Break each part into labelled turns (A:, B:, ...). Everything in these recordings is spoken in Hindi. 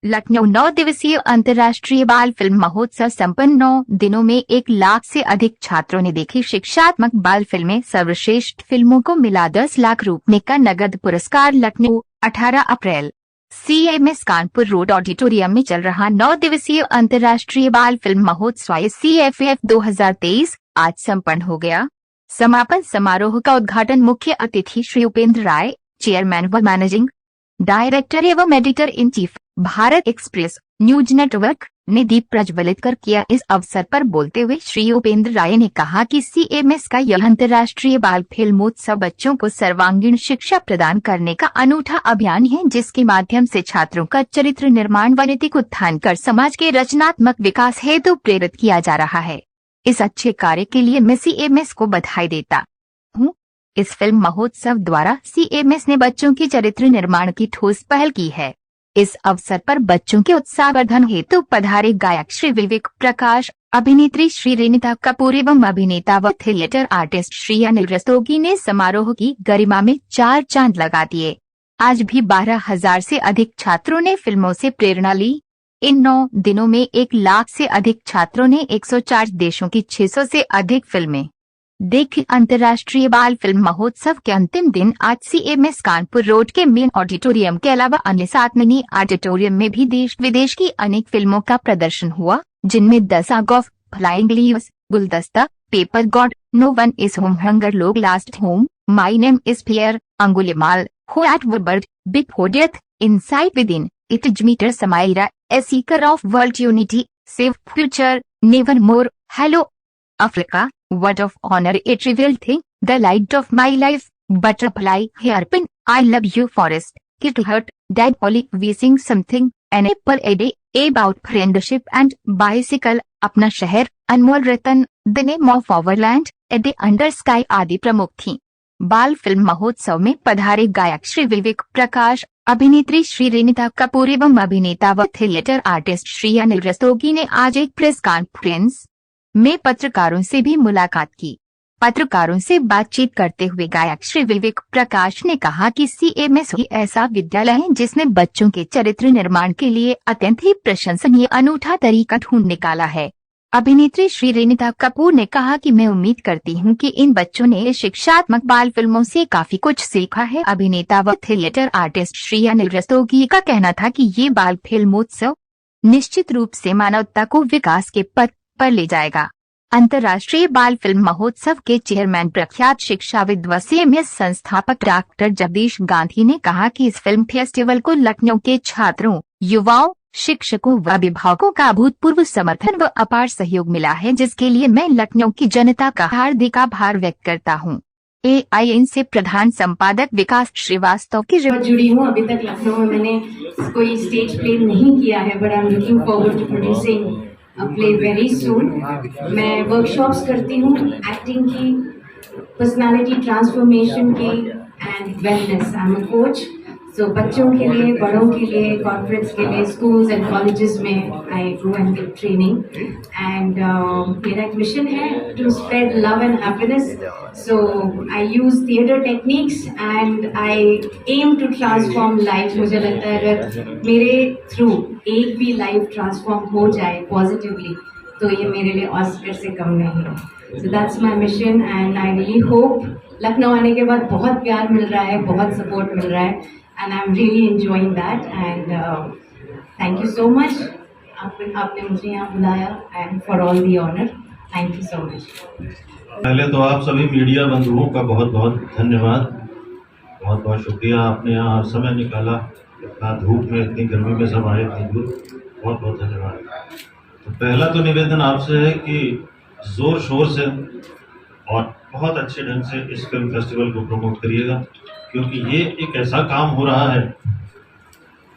A: लखनऊ 9 दिवसीय अंतर्राष्ट्रीय बाल फिल्म महोत्सव संपन्न। 9 दिनों में 1 लाख से अधिक छात्रों ने देखी शिक्षात्मक बाल फिल्में। सर्वश्रेष्ठ फिल्मों को मिला 10 लाख रुपए का नगद पुरस्कार। लखनऊ 18 अप्रैल CMS कानपुर रोड ऑडिटोरियम में चल रहा 9 दिवसीय अंतर्राष्ट्रीय बाल फिल्म महोत्सव CFF 2023 आज संपन्न हो गया। समापन समारोह का उद्घाटन मुख्य अतिथि श्री उपेंद्र राय, चेयरमैन व मैनेजिंग डायरेक्टर एवं editor in chief Bharat express news network ने दीप प्रज्वलित कर किया। इस अवसर पर बोलते हुए श्री उपेंद्र राय ने कहा कि CMS का यह अंतर्राष्ट्रीय बाल फिल्मोत्सव बच्चों को सर्वांगीण शिक्षा प्रदान करने का अनूठा अभियान है, जिसके माध्यम से छात्रों का चरित्र निर्माण व नैतिक उत्थान कर समाज के रचनात्मक विकास हेतु प्रेरित किया जा रहा है। इस अच्छे कार्य के लिए मैं CMS को बधाई देता हूँ। इस फिल्म महोत्सव द्वारा CMS ने बच्चों के चरित्र निर्माण की ठोस पहल की है। इस अवसर पर बच्चों के उत्साहवर्धन हेतु पधारे गायक श्री विवेक प्रकाश, अभिनेत्री श्री रेनिता कपूर एवं अभिनेता व थिएटर आर्टिस्ट श्री अनिल रस्तोगी ने समारोह की गरिमा में 4 चांद लगा दिए। आज भी 12,000 से अधिक छात्रों ने फिल्मों से प्रेरणा ली। इन 9 दिनों में 1 लाख से अधिक छात्रों ने 104 देशों की 600 से अधिक फिल्में देखी। अंतर्राष्ट्रीय बाल फिल्म महोत्सव के अंतिम दिन आज CMS कानपुर रोड के मेन ऑडिटोरियम के अलावा अन्य 7 मिनी ऑडिटोरियम में भी देश विदेश की अनेक फिल्मों का प्रदर्शन हुआ, जिनमें the saga of flying leaves, गुलदस्ता, paper god, no one is home, hunger लोग last home, my name is fear, Angulimala, who ate a bird, before death, inside within, it is meter Samaira, a seeker of world unity, save future, never more, hello Africa, word of honour, a trivial thing, the light of my life, butterfly, hairpin, I love you forest, kit hurt, dead polly, wheezing something, N apple a day, about friendship and bicycle, अपना शहर, अनमोल रतन, the name of overland, a day under sky आदि प्रमुख थीं। बाल फिल्म महोत्सव में पधारे गायक श्री विवेक प्रकाश, अभिनेत्री श्री रेनिता कपूर एवं अभिनेता व थिएटर आर्टिस्ट श्री अनिल रस्तोगी ने आज एक प्रेस कॉन्फ्रेंस में पत्रकारों से भी मुलाकात की। पत्रकारों से बातचीत करते हुए गायक श्री विवेक प्रकाश ने कहा कि CMS ही ऐसा विद्यालय है जिसने बच्चों के चरित्र निर्माण के लिए अत्यंत ही प्रशंसनीय अनूठा तरीका ढूंढ निकाला है। अभिनेत्री श्री रेनिता कपूर ने कहा कि मैं उम्मीद करती हूं कि इन बच्चों ने शिक्षात्मक बाल फिल्मों से काफी कुछ सीखा है। अभिनेता व थिएटर आर्टिस्ट श्री अनिल रस्तोगी का कहना था कि ये बाल फिल्मोत्सव निश्चित रूप से मानवता को विकास के पथ पर ले जाएगा। अंतर्राष्ट्रीय बाल फिल्म महोत्सव के चेयरमैन प्रख्यात शिक्षाविद व CMS संस्थापक डॉक्टर जगदीश गांधी ने कहा कि इस फिल्म फेस्टिवल को लखनऊ के छात्रों, युवाओं, शिक्षकों व अभिभावकों का अभूतपूर्व समर्थन व अपार सहयोग मिला है, जिसके लिए मैं लखनऊ की जनता का हार्दिक आभार व्यक्त करता हूँ। AIN से प्रधान संपादक विकास श्रीवास्तव की
B: जुड़ी हूँ। अभी तक लखनऊ में मैंने कोई स्टेज प्ले नहीं किया है, but I am looking forward to producing a play very soon. मैं वर्कशॉप्स करती हूँ एक्टिंग की, पर्सनालिटी ट्रांसफॉर्मेशन की and wellness. I am a coach. So बच्चों के लिए, बड़ों के लिए, कॉर्पोरेट्स के लिए, स्कूल्स एंड कॉलेजेस में I go and give training. And मेरा एक मिशन है to spread love and happiness. So I use theatre techniques and I am to transform life. मुझे लगता है अगर मेरे थ्रू एक भी लाइफ ट्रांसफॉर्म हो जाए पॉजिटिवली, तो ये मेरे लिए ऑस्कर से कम नहीं है। So that's my mission and I really hope Lucknow आने के बाद बहुत प्यार मिल रहा है, बहुत सपोर्ट मिल रहा है, and I'm really enjoying that and thank you so much. आपने मुझे यहाँ बुलाया and for all the honor. Thank you so much.
C: पहले तो आप सभी मीडिया बंधुओं का बहुत बहुत धन्यवाद, बहुत बहुत शुक्रिया। आपने यहाँ समय निकाला, इतना धूप में, इतनी गर्मी में सब आए थे, बहुत बहुत धन्यवाद। तो पहला तो निवेदन आपसे है कि ज़ोर शोर से और बहुत अच्छे ढंग से इस फिल्म फेस्टिवल को प्रमोट करिएगा, क्योंकि ये एक ऐसा काम हो रहा है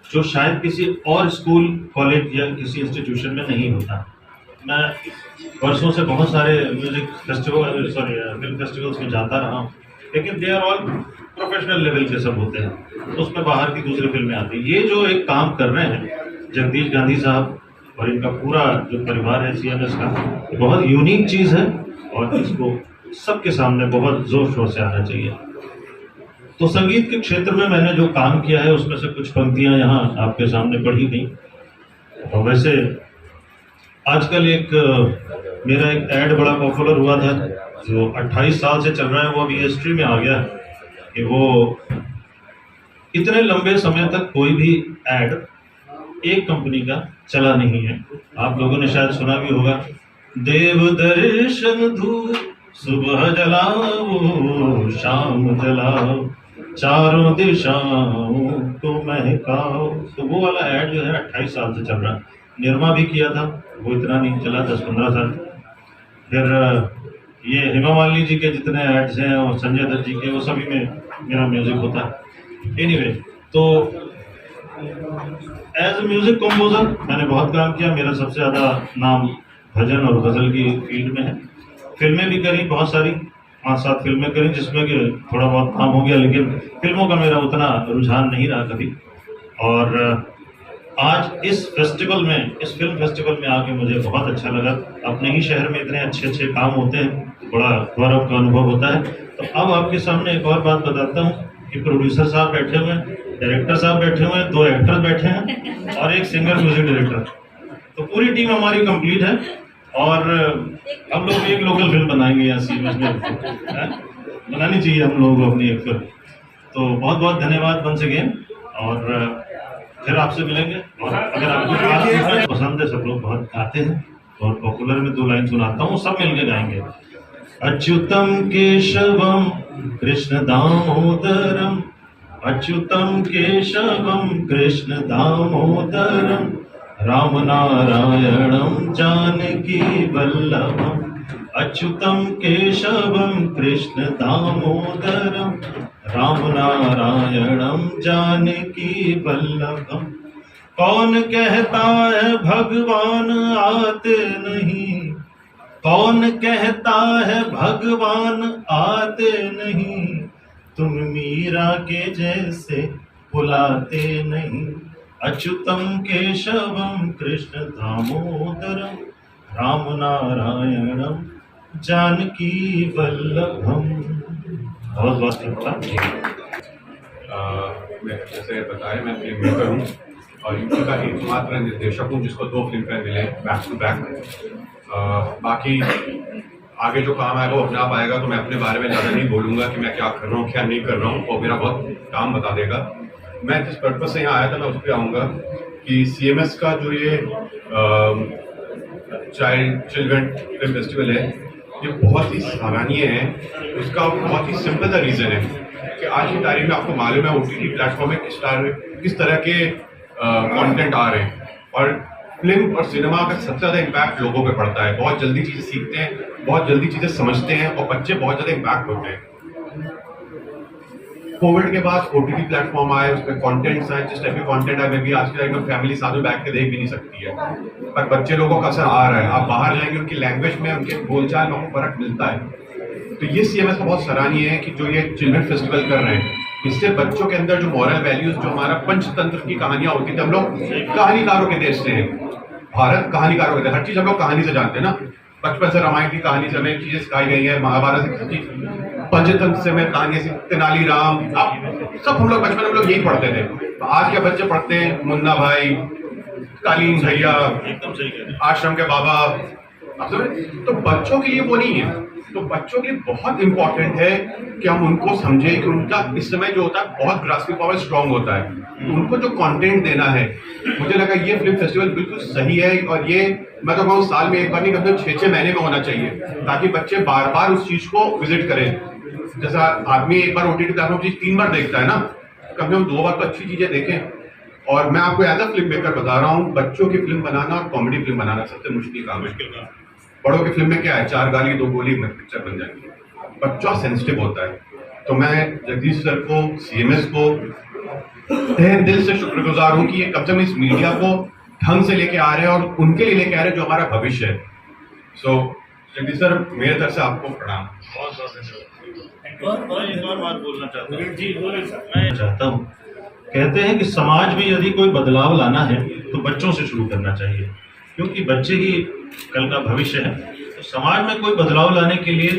C: जो शायद किसी और स्कूल, कॉलेज या किसी इंस्टीट्यूशन में नहीं होता। मैं वर्षों से बहुत सारे म्यूजिक फेस्टिवल, फिल्म फेस्टिवल्स में जाता रहा हूँ, लेकिन they are all professional level के सब होते हैं, तो उसमें बाहर की दूसरी फिल्में आती हैं। ये जो एक काम कर रहे हैं जगदीश गांधी साहब और इनका पूरा जो परिवार है CMS का, बहुत यूनिक चीज़ है और इसको सबके सामने बहुत जोर शोर से आना चाहिए। तो संगीत के क्षेत्र में मैंने जो काम किया है उसमें से कुछ पंक्तियां यहाँ आपके सामने पढ़ी गई। और वैसे आजकल मेरा एक ऐड बड़ा पॉपुलर हुआ था जो 28 साल से चल रहा है, वो अभी हिस्ट्री में आ गया कि वो इतने लंबे समय तक कोई भी ऐड एक कंपनी का चला नहीं है। आप लोगों ने शायद सुना भी होगा, देव दर्शन धूप सुबह जलाओ शाम जलाओ चारों दिशाओं को महकाओ। तो वो वाला ऐड जो है 28 साल से चल रहा है। निर्मा भी किया था, वो इतना नहीं चला, 10-15 साल। फिर ये हेमा मालिनी जी के जितने एड्स हैं और संजय दत्त जी के, वो सभी में मेरा म्यूजिक होता है। एनीवे, तो एज ए म्यूजिक कंपोजर मैंने बहुत काम किया। मेरा सबसे ज़्यादा नाम भजन और गज़ल की फील्ड में है। फिल्में भी करी बहुत सारी, 5-7 फिल्में करी जिसमें कि थोड़ा बहुत काम हो गया, लेकिन फिल्मों का मेरा उतना रुझान नहीं रहा कभी। और आज इस फिल्म फेस्टिवल में आके मुझे बहुत अच्छा लगा। अपने ही शहर में इतने अच्छे अच्छे काम होते हैं, बड़ा गौरव का अनुभव होता है। तो अब आपके सामने एक और बात बताता हूँ कि प्रोड्यूसर साहब बैठे हुए हैं, डायरेक्टर साहब बैठे हुए हैं, 2 एक्टर बैठे हैं और एक सिंगर म्यूजिक डायरेक्टर। तो पूरी टीम हमारी कंप्लीट है और हम लोग एक लोकल फिल्म बनाएंगे यहाँ सीमेंस में। बनानी चाहिए हम लोगों को अपनी एक फिल्म। तो बहुत बहुत धन्यवाद वंस अगेन, और फिर आपसे मिलेंगे। और अगर आपको पसंद है, सब लोग बहुत गाते हैं और पॉपुलर में 2 लाइन सुनाता हूँ, सब मिलके गाएंगे। अच्युतम केशवम कृष्ण दामोदरम, अच्युतम केशवम कृष्ण दामोदरम, राम नारायणम जानकी वल्लभम, अच्युतम केशवम कृष्ण दामोदरम, राम नारायणम जानकी वल्लभम। कौन कहता है भगवान आते नहीं, कौन कहता है भगवान आते नहीं, तुम मीरा के जैसे बुलाते नहीं, अच्युतम केशवम कृष्ण दामोदरम, राम नारायणम जानकी वल्लभम। बहुत बहुत शुभकामनाएं।
D: मैं जैसे बताया, मैं फिल्म मेकर हूँ और यूपी का एकमात्र निर्देशक हूँ जिसको 2 फिल्म फेयर मिले बैक टू बैक। बाकी आगे जो काम आएगा वो अपने आप आएगा, तो मैं अपने बारे में ज़्यादा नहीं बोलूँगा कि मैं क्या कर रहा हूँ क्या नहीं कर रहा हूँ, वो मेरा बहुत काम बता देगा। मैं जिस पर्पज़ से यहाँ आया था मैं उस पर आऊँगा कि CMS का जो ये चिल्ड्रन फिल्म फेस्टिवल है, ये बहुत ही सराहनीय है। उसका बहुत ही सिंपल सा रीज़न है कि आज की तारीख में आपको मालूम है OTT प्लेटफॉर्म में किस तरह के कंटेंट आ रहे हैं, और फिल्म और सिनेमा का सबसे ज़्यादा इम्पैक्ट लोगों पे पड़ता है। बहुत जल्दी चीज़ें सीखते हैं, बहुत जल्दी चीज़ें समझते हैं और बच्चे बहुत ज़्यादा इम्पैक्ट होते हैं। कोविड के बाद OTT प्लेटफॉर्म आए, उस पर कॉन्टेंट्स आए, जिस टाइप के कॉन्टेंट आए, में भी आज के टाइम में फैमिली साथ में बैठ के देख भी नहीं सकती है, पर बच्चे लोगों का असर आ रहा है। आप बाहर जाएंगे, उनकी लैंग्वेज में, उनके बोलचाल में आपको फर्क मिलता है। तो ये CMS का बहुत सराहनीय है कि जो ये चिल्ड्रन फेस्टिवल कर रहे हैं, इससे बच्चों के अंदर जो मॉरल वैल्यूज, जो हमारा पंचतंत्र की कहानियां होती थी, हम लोग कहानीकारों के देश से हैं, भारत कहानीकारों के देश, हर चीज हम लोग कहानी से जानते हैं ना। बचपन से रामायण की कहानी से हमें चीजें सिखाई गई है, महाभारत से पंचतंत्र से हमें कहानी से, तेनालीराम, अब सब हम लोग बचपन में लोग यही पढ़ते थे। तो आज के बच्चे पढ़ते हैं मुन्ना भाई, कालीन भैया,
C: एकदम सही कह रहे हैं।
D: आश्रम के बाबा, आप समझ। तो बच्चों के लिए वो नहीं है। तो बच्चों के लिए बहुत इंपॉर्टेंट है कि हम उनको समझें कि उनका इस समय जो होता है बहुत ग्रास्पिंग पावर स्ट्रांग होता है, तो उनको जो कंटेंट देना है, मुझे लगा ये फिल्म फेस्टिवल बिल्कुल सही है। और ये मैं तो कहूँ साल में एक बार नहीं, कम से कम 6-6 महीने में होना चाहिए, ताकि बच्चे बार बार उस चीज को विजिट करें। जैसा आदमी एक बार OTT प्लेटफॉर्म चीज 3 बार देखता है ना, कम से कम 2 बार तो अच्छी चीजें देखें। और मैं आपको एज अ फिल्म मेकर बता रहा हूँ, बच्चों की फिल्म बनाना और कॉमेडी फिल्म बनाना सबसे मुश्किल काम है। बड़ों की फिल्म में क्या है, 4 गाली 2 गोली में पिक्चर बन जाएगी। बच्चा सेंसिटिव होता है। तो मैं जगदीश सर को, CMS को तहे दिल से शुक्रगुजार हूँ कि ये कम से कम इस मीडिया को ढंग से लेके आ रहे हैं और उनके लिए लेके आ रहे हैं जो हमारा भविष्य है। सो जगदीश सर, मेरे तरफ से आपको प्रणाम।
C: बहुत बहुत धन्यवाद। एक और बात बोलना चाहता हूँ। जी बोले सर। मैं चाहता हूँ, कहते हैं कि समाज में यदि कोई बदलाव लाना है तो बच्चों से शुरू करना चाहिए, क्योंकि बच्चे ही कल का भविष्य है। तो समाज में कोई बदलाव लाने के लिए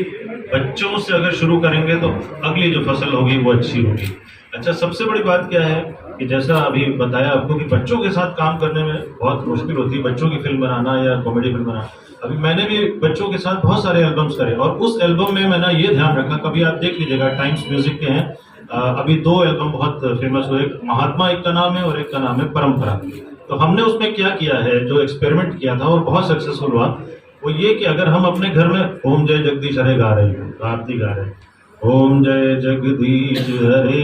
C: बच्चों से अगर शुरू करेंगे तो अगली जो फसल होगी वो अच्छी होगी। अच्छा, सबसे बड़ी बात क्या है कि जैसा अभी बताया आपको कि बच्चों के साथ काम करने में बहुत मुश्किल होती है, बच्चों की फिल्म बनाना या कॉमेडी फिल्म बनाना। अभी मैंने भी बच्चों के साथ बहुत सारे एल्बम्स करे और उस एल्बम में मैंने ये ध्यान रखा, कभी आप देख लीजिएगा, टाइम्स म्यूजिक के हैं। अभी 2 एल्बम बहुत फेमस हुए, एक महात्मा एक का नाम है और एक का नाम है परंपरा। तो हमने उसमें क्या किया है, जो एक्सपेरिमेंट किया था और बहुत सक्सेसफुल हुआ, वो ये कि अगर हम अपने घर में ओम जय जगदीश हरे गा रहे हैं, तो आरती गा रहे हैं ओम जय जगदीश हरे,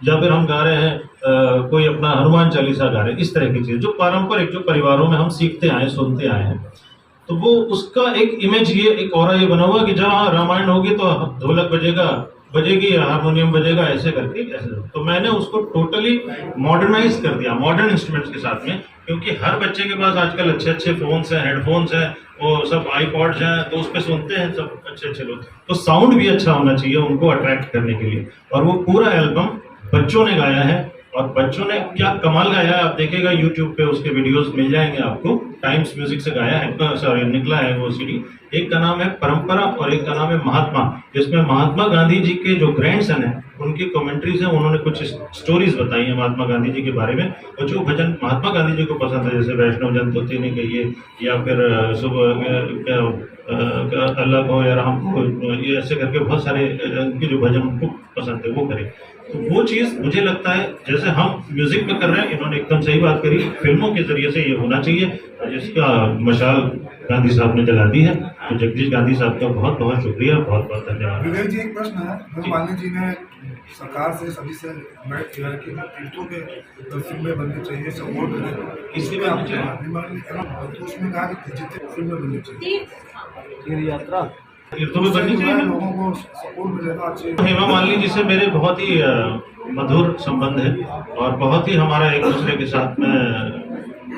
C: या फिर हम गा रहे हैं कोई अपना हनुमान चालीसा गा रहे हैं, इस तरह की चीज जो पारंपरिक, जो परिवारों में हम सीखते आए, सुनते आए हैं, तो वो उसका एक इमेज, ये एक ऑरा ये बना हुआ कि जहाँ रामायण होगी तो ढोलक बजेगी, हारमोनियम बजेगा, ऐसे करके ऐसे। तो मैंने उसको टोटली मॉडर्नाइज कर दिया, मॉडर्न इंस्ट्रूमेंट्स के साथ में, क्योंकि हर बच्चे के पास आजकल अच्छे अच्छे फोन्स हैं, हेडफोन्स हैं, वो सब आईपॉड्स हैं, तो उस पर सुनते हैं सब अच्छे अच्छे लोग। तो साउंड भी अच्छा होना चाहिए उनको अट्रैक्ट करने के लिए। और वो पूरा एल्बम बच्चों ने गाया है, और बच्चों ने क्या कमाल गाया है, आप देखेगा यूट्यूब पे उसके वीडियोस मिल जाएंगे आपको। टाइम्स म्यूजिक से गाया है, सॉरी निकला है वो सीडी। एक का नाम है परंपरा और एक का नाम है महात्मा, जिसमें महात्मा गांधी जी के जो ग्रैंडसन है उनकी कमेंट्रीज है, उन्होंने कुछ स्टोरीज बताई है महात्मा गांधी जी के बारे में। और जो भजन महात्मा गांधी जी को पसंद है, जैसे वैष्णव जन तो ने कहिए, या फिर अल्लाह को या राम को, ये ऐसे करके बहुत सारे उनके जो भजन उनको पसंद है वो करें। तो वो चीज मुझे लगता है जैसे हम म्यूजिक में कर रहे हैं, इन्होंने एकदम सही बात करी, फिल्मों के जरिए से ये होना चाहिए, जिसका मशाल गांधी साहब ने जला दी है। तो जगदीश गांधी साहब का बहुत बहुत शुक्रिया, बहुत बहुत धन्यवाद।
E: विवेक जी, एक प्रश्न है, हेमामालिनी जी ने सरकार से सभी से बैठ किया है कि तीर्थों के फिल्में बननी चाहिए, सपोर्ट करें,
C: किसकी बननी चाहिए?
E: तो उसमें कहा कि जितने फिल्में बननी चाहिए,
F: तीर्थ यात्रा
C: तीर्थों में बननी चाहिए,
E: लोगों को सपोर्ट मिलेगा। अच्छे
C: हेमा मालिनी जी से मेरे बहुत ही मधुर संबंध है और बहुत ही हमारा एक दूसरे के साथ में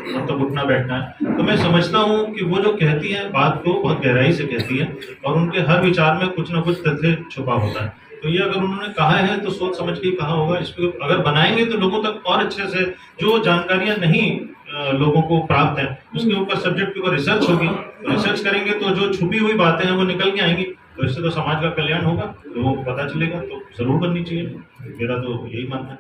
C: मतलब उठना बैठना है। तो मैं समझता हूँ कि वो जो कहती हैं बात को बहुत गहराई से कहती हैं, और उनके हर विचार में कुछ ना कुछ तथ्य छुपा होता है। तो ये अगर उन्होंने कहा है तो सोच समझ के कहा होगा। इसको अगर बनाएंगे तो लोगों तक और अच्छे से, जो जानकारियां नहीं लोगों को प्राप्त है, उसके ऊपर सब्जेक्ट के ऊपर रिसर्च होगी। रिसर्च करेंगे तो जो छुपी हुई बातें हैं वो निकल के आएंगी, तो इससे तो समाज का कल्याण होगा, तो वो पता चलेगा। तो जरूर बननी चाहिए, मेरा तो यही मानना है।